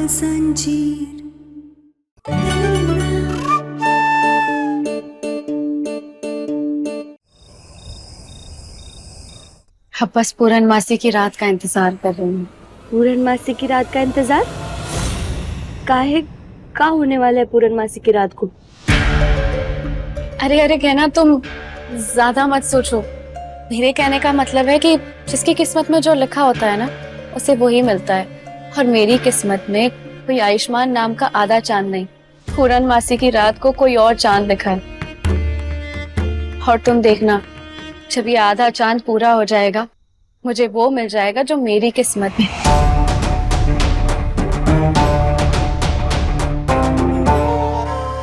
जंजीर। अब बस पूरनमासी की रात का इंतजार कर रही हूँ। पूरनमासी की रात का इंतजार? काहे का होने वाला है पूरनमासी की रात को? अरे अरे कहना, तुम ज्यादा मत सोचो। मेरे कहने का मतलब है कि जिसकी किस्मत में जो लिखा होता है ना, उसे वही मिलता है। और मेरी किस्मत में कोई आयुष्मान नाम का आधा चांद नहीं, पूरनमासी की रात को कोई और चांद लिखा है। और तुम देखना, जब ये आधा चांद पूरा हो जाएगा, मुझे वो मिल जाएगा जो मेरी किस्मत में।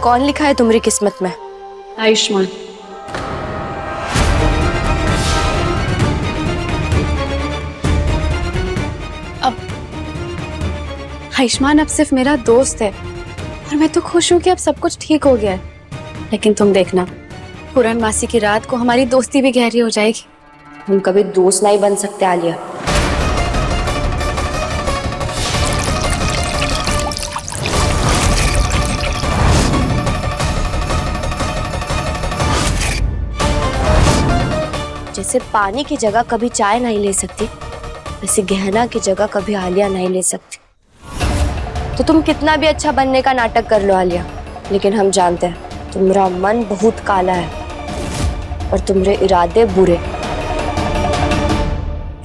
कौन लिखा है तुम्हारी किस्मत में? आयुष्मान। अब आयुष्मान अब सिर्फ मेरा दोस्त है और मैं तो खुश हूँ कि अब सब कुछ ठीक हो गया है। लेकिन तुम देखना, पूरनमासी की रात को हमारी दोस्ती भी गहरी हो जाएगी। हम कभी दोस्त नहीं बन सकते आलिया। जैसे पानी की जगह कभी चाय नहीं ले सकती, वैसे गहना की जगह कभी आलिया नहीं ले सकती। तो तुम कितना भी अच्छा बनने का नाटक कर लो आलिया, लेकिन हम जानते हैं तुम्हारा मन बहुत काला है और तुम्हारे इरादे बुरे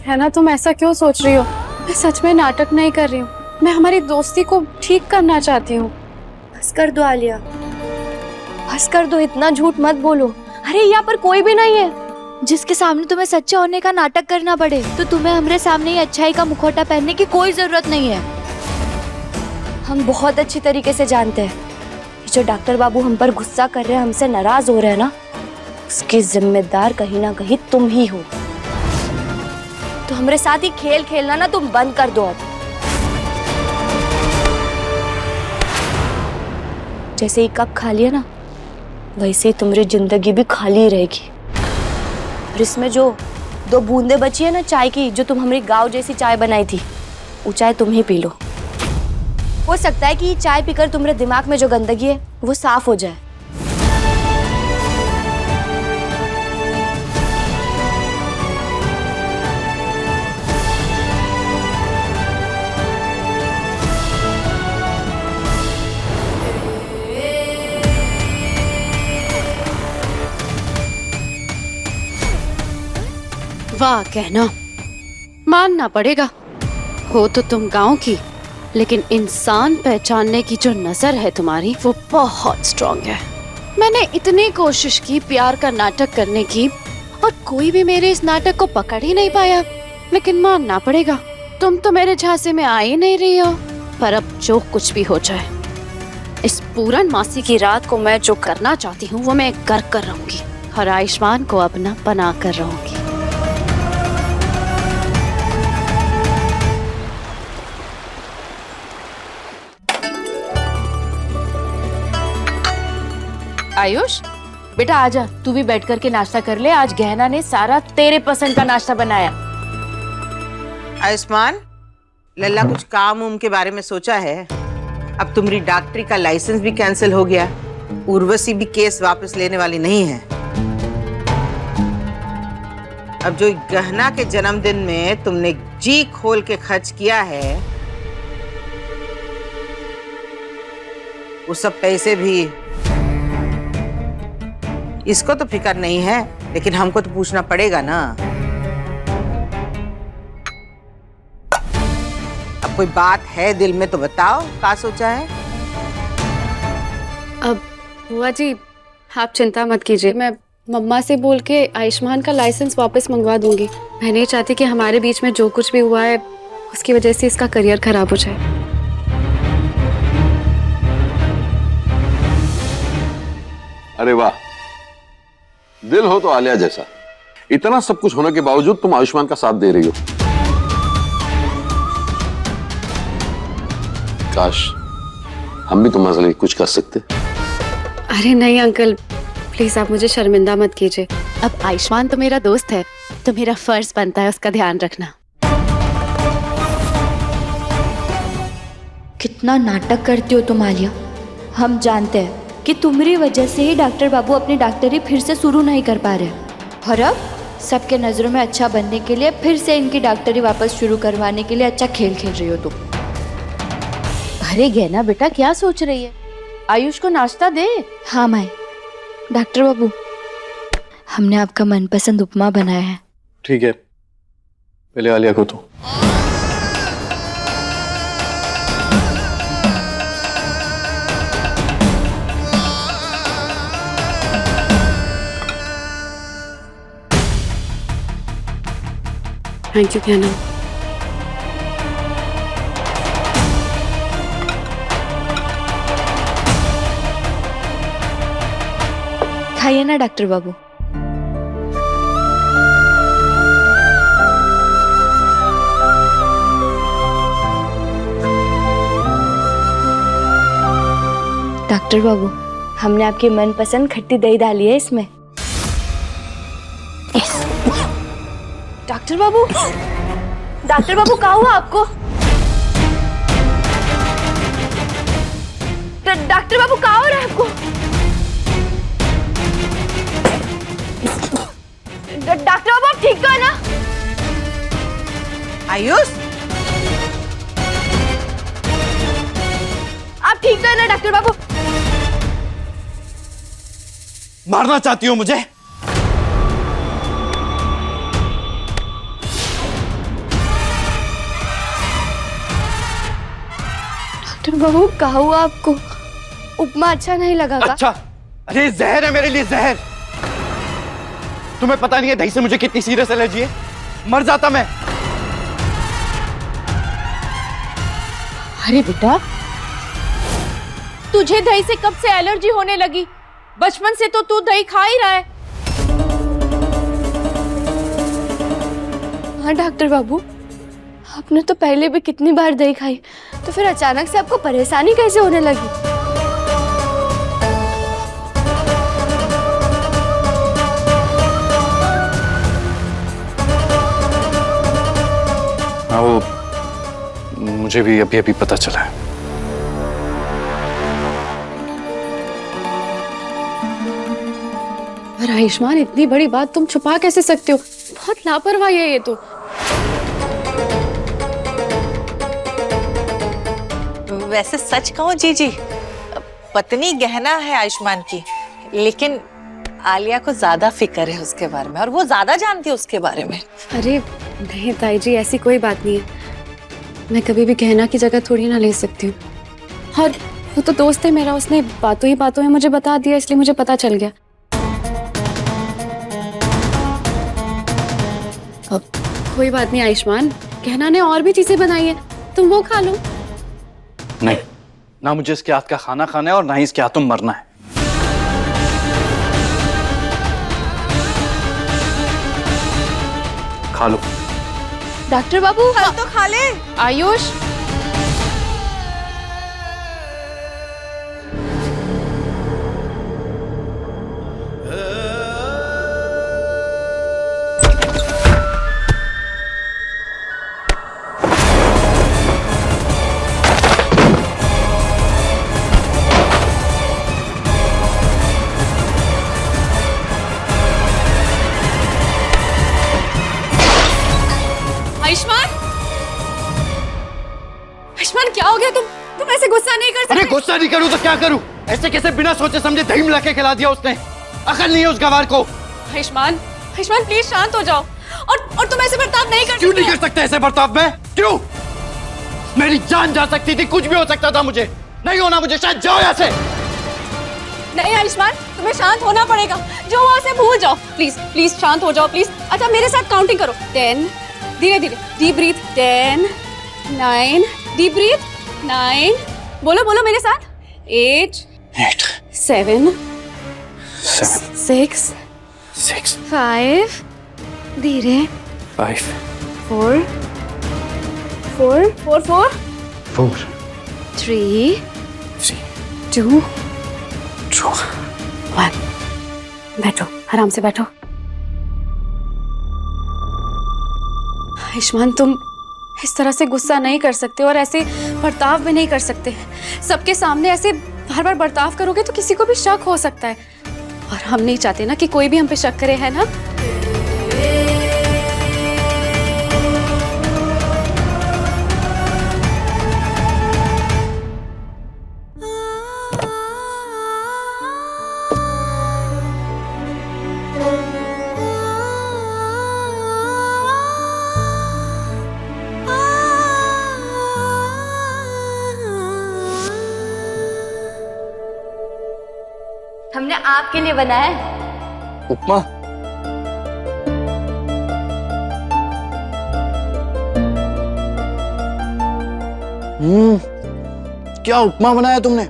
है ना। तुम ऐसा क्यों सोच रही हो? मैं सच में नाटक नहीं कर रही हूँ। मैं हमारी दोस्ती को ठीक करना चाहती हूँ। बस कर दो आलिया, बस कर दो, इतना झूठ मत बोलो। अरे यहाँ पर कोई भी नहीं है जिसके सामने तुम्हें सच्चे होने का नाटक करना पड़े। तो तुम्हें हमारे सामने ही अच्छाई का मुखौटा पहनने की कोई जरूरत नहीं है। हम बहुत अच्छी तरीके से जानते हैं कि जो डॉक्टर बाबू हम पर गुस्सा कर रहे हैं, हमसे नाराज हो रहे हैं ना, उसकी जिम्मेदार कहीं ना कहीं तुम ही हो। तो हमारे साथ ही खेल खेलना ना तुम बंद कर दो अब। जैसे ही कप खाली है ना, वैसे ही तुम्हारी जिंदगी भी खाली रहेगी। और इसमें जो 2 बूंदे बची है ना चाय की, जो तुम हमारी गांव जैसी चाय बनाई थी, वो चाय तुम ही पी लो। हो सकता है कि ये चाय पीकर तुम्हारे दिमाग में जो गंदगी है वो साफ हो जाए। वाह कहना, मानना पड़ेगा। हो तो तुम गांव की, लेकिन इंसान पहचानने की जो नजर है तुम्हारी, वो बहुत स्ट्रांग है। मैंने इतनी कोशिश की प्यार का नाटक करने की, और कोई भी मेरे इस नाटक को पकड़ ही नहीं पाया। लेकिन मानना पड़ेगा, तुम तो मेरे झांसे में आ ही नहीं रही हो। पर अब जो कुछ भी हो जाए, इस पूरनमासी की रात को मैं जो करना चाहती हूँ वो मैं कर रहूंगी, और आयुष्मान को अपना बना कर रहूंगी। आयुष बेटा आजा, तू भी बैठ कर के नाश्ता कर ले। आज गहना ने सारा तेरे पसंद का नाश्ता बनाया। आयुष्मान, लल्ला कुछ काम उम के बारे में सोचा है? अब तुम्हारी डॉक्टरी का लाइसेंस भी कैंसिल हो गया, उर्वशी भी केस वापस लेने वाली नहीं है। अब जो गहना के जन्मदिन में तुमने जी खोल के खर्च किया है, वो सब पैसे भी, इसको तो फिक्र नहीं है, लेकिन हमको तो पूछना पड़ेगा ना। अब कोई बात है दिल में तो बताओ, क्या सोचा है? अब बुआ जी, आप चिंता मत कीजिए। मैं मम्मा से बोल के आयुष्मान का लाइसेंस वापस मंगवा दूंगी। मैं नहीं चाहती कि हमारे बीच में जो कुछ भी हुआ है उसकी वजह से इसका करियर खराब हो जाए। अरे वाह, दिल हो तो आलिया जैसा। इतना सब कुछ होने के बावजूद तुम आयुष्मान का साथ दे रही हो। काश हम भी तुम्हारे लिए कुछ कर सकते। अरे नहीं अंकल, प्लीज आप मुझे शर्मिंदा मत कीजिए। अब आयुष्मान तो मेरा दोस्त है, तो मेरा फर्ज बनता है उसका ध्यान रखना। कितना कितना नाटक करती हो तुम आलिया। हम जानते हैं कि तुम्हारी वजह से ही डॉक्टर बाबू अपनी डॉक्टरी फिर से शुरू नहीं कर पा रहे, और अब सबके नज़रों में अच्छा बनने के लिए फिर से इनकी डॉक्टरी वापस शुरू करवाने के लिए अच्छा खेल खेल रही हो तुम। अरे गहना बेटा क्या सोच रही है? आयुष को नाश्ता दे। हाँ माए। डॉक्टर बाबू, हमने आपका मनपसंद उपमा बनाया है। ठीक है, पहले आलिया को तो। थैंक यू कहना। खाइए ना डॉक्टर बाबू। डॉक्टर बाबू, हमने आपकी मनपसंद खट्टी दही डाली है इसमें। डॉक्टर बाबू, डॉक्टर बाबू क्या हुआ आपको? डॉक्टर बाबू क्या हो रहा है आपको? डॉक्टर बाबू आप ठीक है ना? आयुष, आप ठीक है ना डॉक्टर बाबू? मारना चाहती हो मुझे? डॉक्टर बाबू क्या हुआ आपको? उपमा अच्छा नहीं लगा का? अच्छा, अरे जहर है मेरे लिए, जहर। तुम्हें पता नहीं है दही से मुझे कितनी सीरियस एलर्जी है, मर जाता मैं। अरे बेटा, तुझे दही से कब से एलर्जी होने लगी? बचपन से तो तू दही खा ही रहा है। हाँ डॉक्टर बाबू, आपने तो पहले भी कितनी बार दही खाई, तो फिर अचानक से आपको परेशानी कैसे होने लगी? हाँ, वो मुझे भी अभी अभी पता चला है। पर आयुष्मान, इतनी बड़ी बात तुम छुपा कैसे सकते हो? बहुत लापरवाही है ये तो। वैसे सच कहूं जीजी, पत्नी गहना है आयुष्मान की, लेकिन आलिया को ज्यादा फिक्र है उसके बारे में, और वो ज्यादा जानती है उसके बारे में। अरे नहीं ताई जी, ऐसी कोई बात नहीं है। मैं कभी भी गहना की जगह थोड़ी ना ले सकती हूँ। और वो तो दोस्त है मेरा, उसने बातों ही बातों में मुझे बता दिया, इसलिए मुझे पता चल गया। अब कोई बात नहीं आयुष्मान, गहना ने और भी चीजें बनाई है, तुम वो खा लो। नहीं, ना मुझे इसके हाथ का खाना खाना है और ना ही इसके हाथों मरना है। खा लो। डॉक्टर बाबू, फल तो खा ले। आयुष, आयुष्मान, आयुष्मान क्या हो गया? तुम ऐसे गुस्सा नहीं कर अरे सकते। गुस्सा नहीं करूं तो क्या करूं? ऐसे कैसे बिना सोचे समझे दही मिला के खिला दिया उसने? अकल नहीं है उस गवार को। आयुष्मान, आयुष्मान प्लीज शांत हो जाओ। और तुम ऐसे बर्ताव नहीं कर क्यों सकते। नहीं कर सकते ऐसे बर्ताव में? क्यों? मेरी जान जा सकती थी, कुछ भी हो सकता था मुझे। नहीं होना मुझे, शायद जाओ यहाँ से। नहीं आयुष्मान, तुम्हें शांत होना पड़ेगा। जो वहां से भूल जाओ, प्लीज प्लीज शांत हो जाओ प्लीज। अच्छा मेरे साथ काउंटिंग करो। 10, धीरे धीरे, डीप ब्रीथ। 10, 9, deep breath. 9, बोलो बोलो मेरे साथ। 8, 7, 6, 5, धीरे। 5, 4, 4, 4, 4, 4, 3, 3, 2, 2, 1। बैठो, आराम से बैठो। आयुष्मान तुम इस तरह से गुस्सा नहीं कर सकते और ऐसे बर्ताव भी नहीं कर सकते। सबके सामने ऐसे बार बार बर्ताव करोगे तो किसी को भी शक हो सकता है, और हम नहीं चाहते ना कि कोई भी हम पे शक करे, है ना? हमने आपके लिए बनाया है। उपमा? क्या उपमा बनाया तुमने?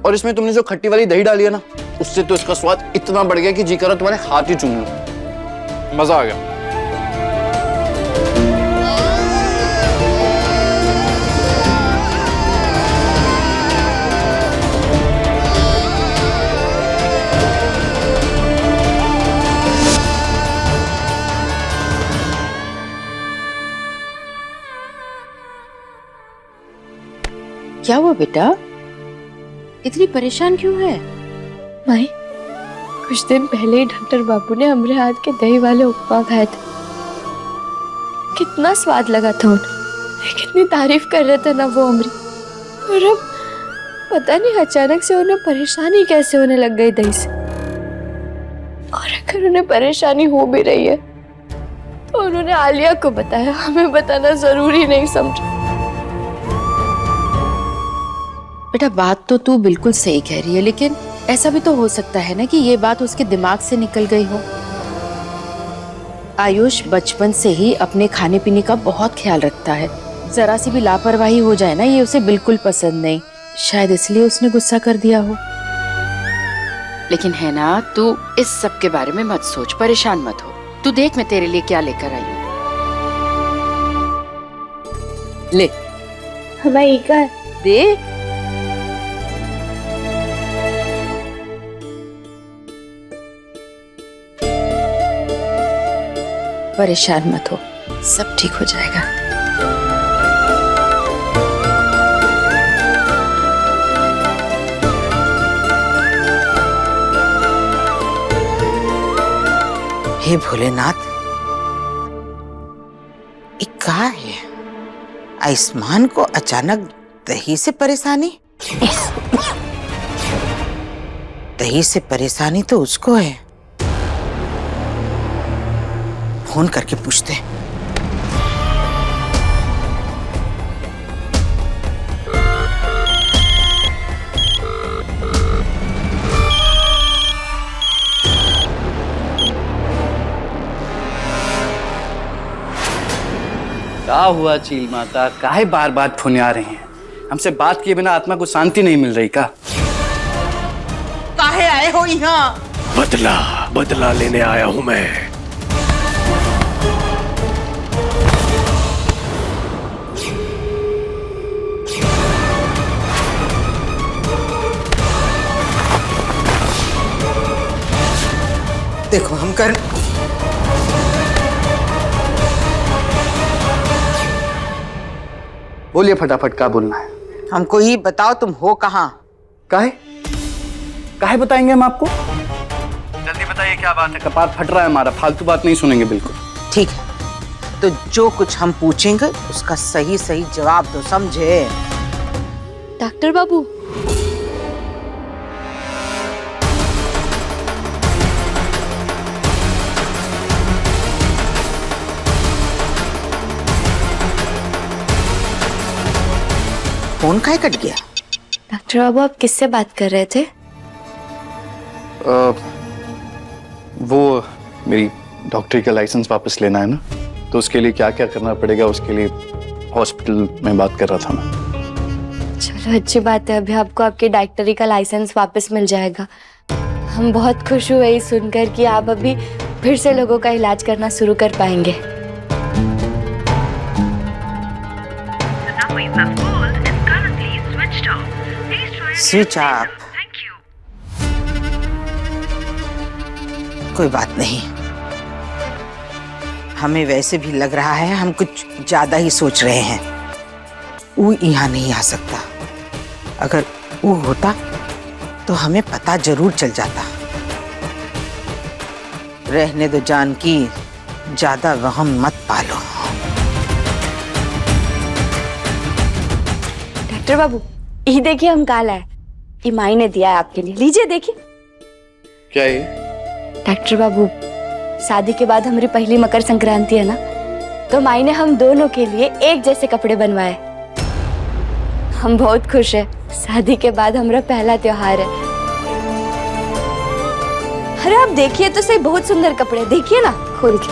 और इसमें तुमने जो खट्टी वाली दही डाली है ना, उससे तो इसका स्वाद इतना बढ़ गया कि जी करा तुम्हारे हाथ ही चूम लूं। मजा आ गया। क्या हुआ बेटा, इतनी परेशान क्यों है? माई, कुछ दिन पहले ही डॉक्टर बाबू ने हमारे हाथ के दही वाले उपमा खाए थे। कितना स्वाद लगा था उन्हें, कितनी तारीफ कर रहे थे ना वो हमारी। और अब पता नहीं अचानक से उन्हें परेशानी कैसे होने लग गई दही से। और अगर उन्हें परेशानी हो भी रही है तो उन्होंने आलिया को बताया, हमें बताना जरूरी नहीं समझा। बेटा बात तो तू बिल्कुल सही कह रही है, लेकिन ऐसा भी तो हो सकता है ना कि ये बात उसके दिमाग से निकल गई हो। आयुष बचपन से ही अपने खाने पीने का बहुत ख्याल रखता है। जरा सी भी लापरवाही हो जाए ना, ये उसे बिल्कुल पसंद नहीं। शायद इसलिए उसने गुस्सा कर दिया हो। लेकिन है ना, तू इस सब के बारे में मत सोच, परेशान मत हो। तू देख मैं तेरे लिए क्या लेकर आई हूँ। ले हमारी का देख। परेशान मत हो, सब ठीक हो जाएगा। हे भोलेनाथ, ये क्या है? आयुष्मान को अचानक दही से परेशानी? दही से परेशानी तो उसको है। फोन करके पूछते हैं। क्या हुआ चील माता, काहे बार बार फुनिया रहे हैं? हमसे बात किए बिना आत्मा को शांति नहीं मिल रही का? काहे आए हो यहाँ? बदला लेने आया हूं मैं। देखो हम कर बोलिए फटाफट, क्या बोलना है? हमको ही बताओ, तुम हो कहाँ? काहे काहे बताएंगे हम आपको? जल्दी बताइए क्या बात है, कपार फट रहा है हमारा। फालतू बात नहीं सुनेंगे बिल्कुल। ठीक है, तो जो कुछ हम पूछेंगे उसका सही सही जवाब दो, समझे? डॉक्टर बाबू, फोन काहे कट गया? डॉक्टर बाबू आप किससे बात कर रहे थे? वो मेरी डॉक्टरी का लाइसेंस वापस लेना है ना, तो उसके लिए क्या क्या करना पड़ेगा, उसके लिए हॉस्पिटल में बात कर रहा था मैं। चलो अच्छी बात है, अभी आपको आपकी डॉक्टरी का लाइसेंस वापस मिल जाएगा। हम बहुत खुश हुए ये सुनकर कि आप अभी फिर से लोगों का इलाज करना शुरू कर पाएंगे। Switch off. कोई बात नहीं, हमें वैसे भी लग रहा है हम कुछ ज्यादा ही सोच रहे हैं। वो यहाँ नहीं आ सकता। अगर वो होता तो हमें पता जरूर चल जाता। रहने दो जानकी, ज्यादा वहम मत पालो। डॉक्टर बाबू, ये देखिए हम काल है, ये माई ने दिया है आपके लिए, लीजिए देखिए। क्या ये? डॉक्टर बाबू, शादी के बाद हमारी पहली मकर संक्रांति है ना, तो माई ने हम दोनों के लिए एक जैसे कपड़े बनवाए। हम बहुत खुश है, शादी के बाद हमारा पहला त्योहार है। अरे आप देखिए तो सही, बहुत सुंदर कपड़े, देखिए ना खोल के।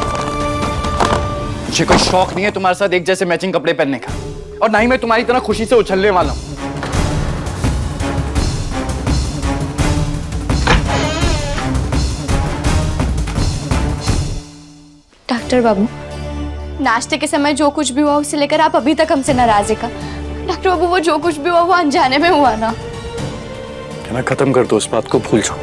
मुझे कोई शौक नहीं है तुम्हारे साथ एक जैसे मैचिंग कपड़े पहनने का, और ना ही मैं तुम्हारी तरह खुशी से उछलने वाला हूँ। डॉक्टर बाबू, नाश्ते के समय जो कुछ भी हुआ उसे लेकर आप अभी तक हमसे नाराज है का? डॉक्टर बाबू, वो जो कुछ भी हुआ वो अनजाने में हुआ ना। मैं खत्म कर दो उस बात को, भूल जाओ।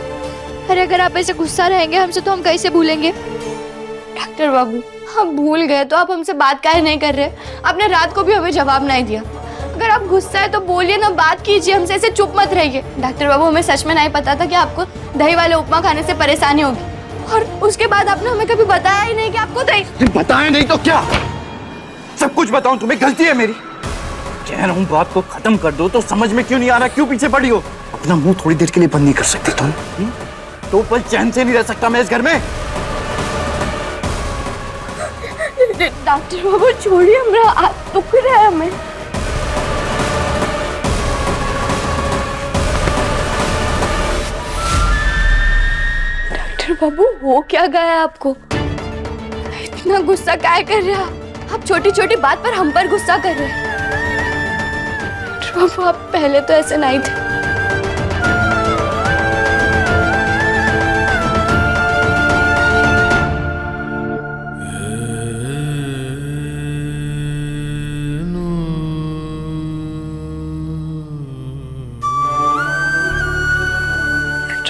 अरे अगर आप ऐसे गुस्सा रहेंगे हमसे तो हम कैसे भूलेंगे? डॉक्टर बाबू, हम भूल गए तो आप हमसे बात काहे नहीं कर रहे? आपने रात को भी हमें जवाब नहीं दिया। अगर आप गुस्सा है तो बोलिए ना, बात कीजिए हमसे, ऐसे चुप मत रहिए। डॉक्टर बाबू, हमें सच में नहीं पता था कि आपको दही वाले उपमा खाने से परेशानी होगी, और उसके बाद आपने हमें कभी बताया ही नहीं कि आपको दही। बताया नहीं तो क्या? सब कुछ बताऊं तुम्हें? गलती है मेरी। कह रहा हूं बात को खत्म कर दो, तो समझ में क्यों नहीं आ रहा? क्यों पीछे पड़ी हो? अपना मुंह थोड़ी देर के लिए बंद नहीं कर सकती तुम? तो पल चैन से नहीं रह सकता मैं इस घर में। डॉक्टर बाबू छोड़िए, हमारा हाथ दुख रहा है हमें। डॉक्टर बाबू, हो क्या गया आपको? इतना गुस्सा काहे कर रहे हैं आप? छोटी छोटी बात पर हम पर गुस्सा कर रहे हैं। डॉक्टर बाबू, आप पहले तो ऐसे नहीं थे।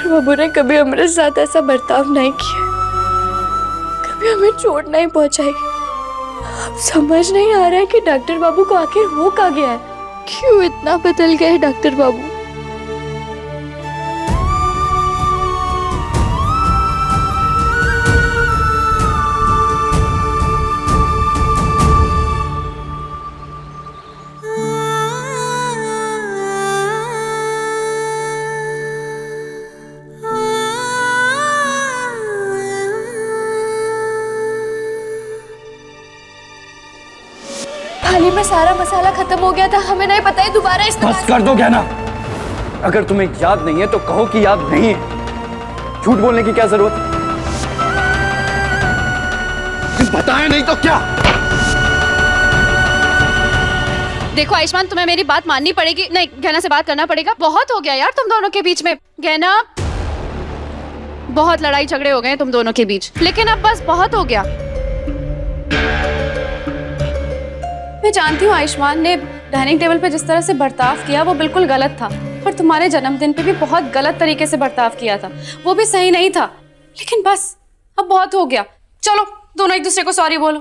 बाबू ने कभी हमारे साथ ऐसा बर्ताव नहीं किया, कभी हमें चोट नहीं पहुंचाई। अब समझ नहीं आ रहा है कि डॉक्टर बाबू को आखिर हो क्या गया है, क्यों इतना बदल गए डॉक्टर बाबू? थाली में सारा मसाला खत्म हो गया था, हमें नहीं पता है दोबारा इस्तेमाल। बस कर दो ज्ञाना, अगर तुम्हें याद नहीं है तो कहो कि याद नहीं है। झूठ बोलने की क्या जरूरत है? बताया नहीं तो क्या? देखो आयुष्मान, तुम्हें मेरी बात माननी पड़ेगी। नहीं, गहना से बात करना पड़ेगा। बहुत हो गया यार तुम दोनों के बीच में। गहना, बहुत लड़ाई झगड़े हो गए तुम दोनों के बीच, लेकिन अब बस बहुत हो गया। मैं जानती हूँ आयुष्मान ने डाइनिंग टेबल पे जिस तरह से बर्ताव किया वो बिल्कुल गलत था, पर तुम्हारे जन्मदिन पे भी बहुत गलत तरीके से बर्ताव किया था, वो भी सही नहीं था। लेकिन बस अब बहुत हो गया, चलो दोनों एक दूसरे को सॉरी बोलो।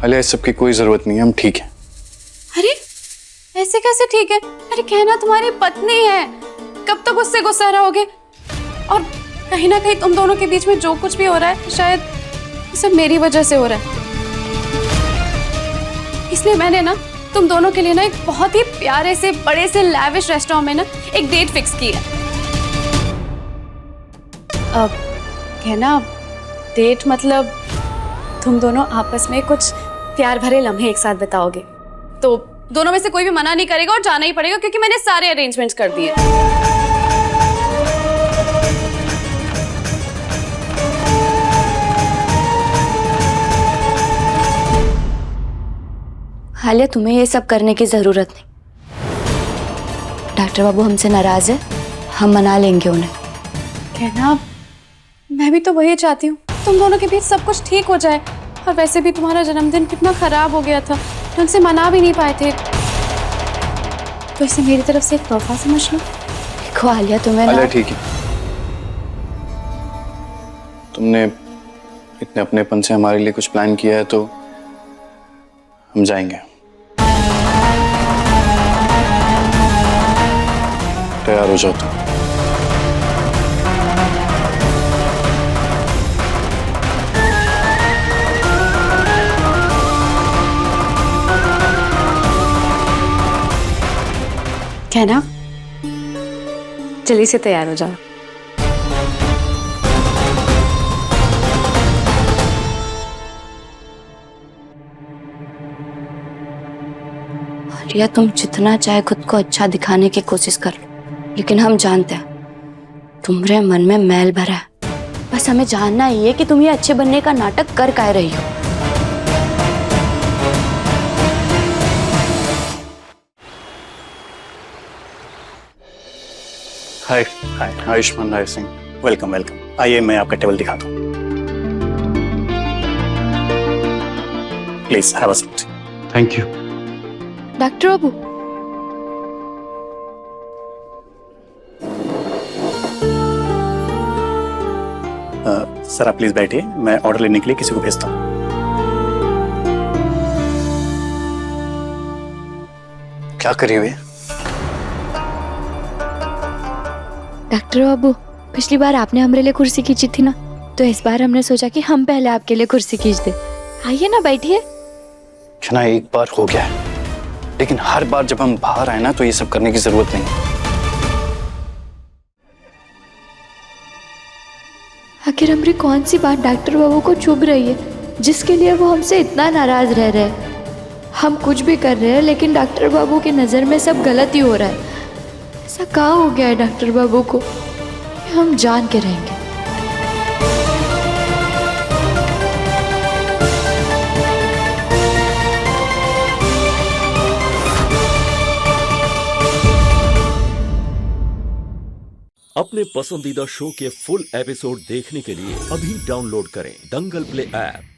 अरे इस सब की कोई जरूरत नहीं है, हम ठीक है। अरे ऐसे कैसे ठीक है? अरे कहना तुम्हारी पत्नी है, कब तक उससे गुस्सा रहोगे? और कहीं ना कहीं तुम दोनों के बीच में जो कुछ भी हो रहा है शायद सब मेरी वजह से हो रहा है। इसलिए मैंने ना तुम दोनों के लिए ना एक बहुत ही प्यारे से बड़े से लैविश रेस्टोरेंट में ना एक डेट फिक्स की है। अब कहना डेट मतलब तुम दोनों आपस में कुछ प्यार भरे लम्हे एक साथ बिताओगे, तो दोनों में से कोई भी मना नहीं करेगा और जाना ही पड़ेगा, क्योंकि मैंने सारे अरेंजमेंट्स कर दिए। हालिया, तुम्हें ये सब करने की जरूरत नहीं। डॉक्टर बाबू हमसे नाराज है, हम मना लेंगे उन्हें। कहना मैं भी तो वही चाहती हूँ, तुम दोनों के बीच सब कुछ ठीक हो जाए। और वैसे भी तुम्हारा जन्मदिन कितना खराब हो गया था, ढंग से मना भी नहीं पाए थे, तो इसे मेरी तरफ से एक तोहफा समझ लो। देखो आलिया, तुम्हें ना ठीक है, तुमने इतने अपनेपन से हमारे लिए कुछ प्लान किया है तो हम जाएंगे। तैयार हो जाओ तुम। कहना जल्दी से तैयार हो जाओ। आलिया, तुम जितना चाहे खुद को अच्छा दिखाने की कोशिश कर लो, लेकिन हम जानते हैं तुम्हारे मन में मैल भरा है। बस हमें जानना ही है कि तुम ये अच्छे बनने का नाटक कर काहे रही हो। हाय हाय, आयुष्मान राय सिंह, वेलकम वेलकम। आइए मैं आपका टेबल दिखाता हूँ। Please have a seat. Thank you. Doctor Babu, sir आप प्लीज बैठिए, मैं ऑर्डर लेने के लिए किसी को भेजता हूँ। क्या करी हुई? डॉक्टर बाबू, पिछली बार आपने हमारे लिए कुर्सी खींची थी ना, तो इस बार हमने सोचा कि हम पहले आपके लिए कुर्सी खींच दे। आइए ना, बैठिए। ना एक बार हो गया है, लेकिन हर बार जब हम बाहर आए ना तो ये सब करने की जरूरत नहीं। आखिर हमारी कौन सी बात डॉक्टर बाबू को चुभ रही है जिसके लिए वो हमसे इतना नाराज रह रहे हैं? हम कुछ भी कर रहे हैं लेकिन डॉक्टर बाबू की नज़र में सब गलत ही हो रहा है। ऐसा क्या हो गया है डॉक्टर बाबू को? हम जान के रहेंगे। अपने पसंदीदा शो के फुल एपिसोड देखने के लिए अभी डाउनलोड करें दंगल प्ले ऐप।